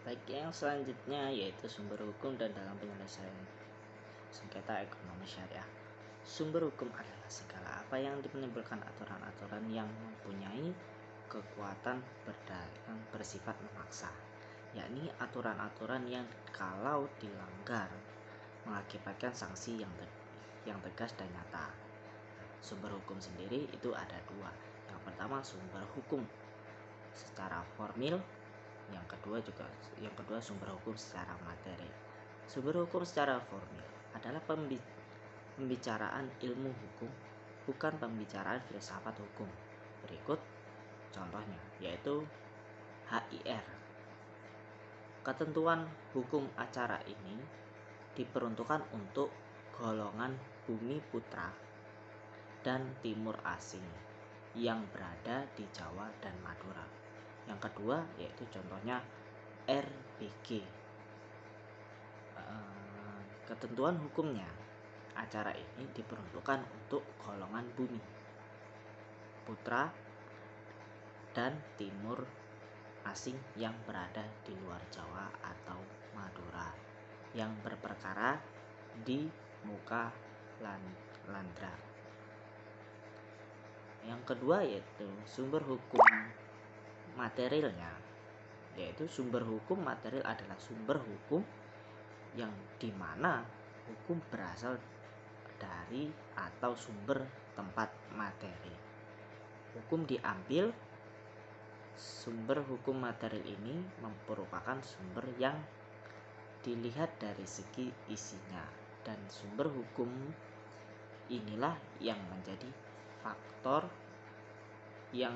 Baik, yang selanjutnya yaitu sumber hukum dan dalam penyelesaian sengketa ekonomi syariah. Sumber hukum adalah segala apa yang menimbulkan aturan-aturan yang mempunyai kekuatan bersifat memaksa, yakni aturan-aturan yang kalau dilanggar mengakibatkan sanksi yang tegas dan nyata. Sumber hukum sendiri itu ada dua. Yang pertama sumber hukum secara formil, yang kedua sumber hukum secara materi. Sumber hukum secara formil adalah pembicaraan ilmu hukum, bukan pembicaraan filsafat hukum. Berikut contohnya, yaitu HIR. Ketentuan hukum acara ini diperuntukkan untuk golongan bumi putra dan timur asing yang berada di Jawa dan Madura. Yang kedua yaitu contohnya RBG. Ketentuan hukumnya, acara ini diperuntukkan untuk golongan bumi putra dan timur asing yang berada di luar Jawa atau Madura yang berperkara di muka landra. Yang kedua yaitu sumber hukum materialnya, yaitu sumber hukum material adalah sumber hukum yang dimana hukum berasal dari atau sumber tempat materi. Hukum diambil, sumber hukum material ini merupakan sumber yang dilihat dari segi isinya, dan sumber hukum inilah yang menjadi faktor yang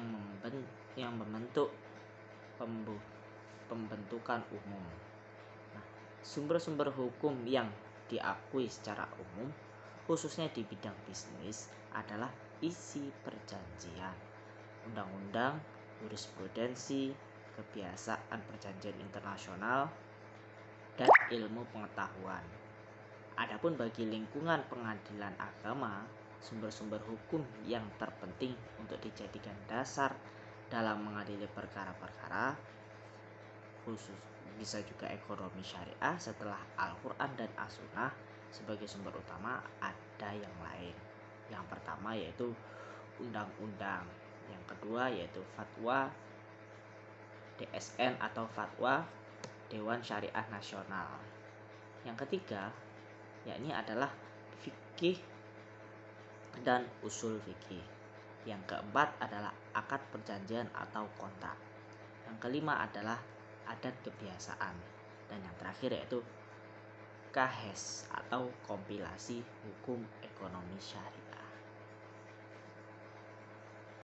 membentuk pembentukan umum. Sumber-sumber hukum yang diakui secara umum, khususnya di bidang bisnis, adalah isi perjanjian, undang-undang, jurisprudensi, kebiasaan perjanjian internasional, dan ilmu pengetahuan. Adapun bagi lingkungan pengadilan agama, sumber-sumber hukum yang terpenting untuk dijadikan dasar dalam mengadili perkara-perkara khusus bisa juga ekonomi syariah. Setelah Al-Quran dan As-Sunnah sebagai sumber utama, ada yang lain. Yang pertama yaitu undang-undang, yang kedua yaitu fatwa DSN atau fatwa Dewan Syariah Nasional, yang ketiga yakni adalah fikih dan usul fikih, yang keempat adalah akad perjanjian atau kontrak, yang kelima adalah adat kebiasaan, dan yang terakhir yaitu KHES atau kompilasi hukum ekonomi syariah.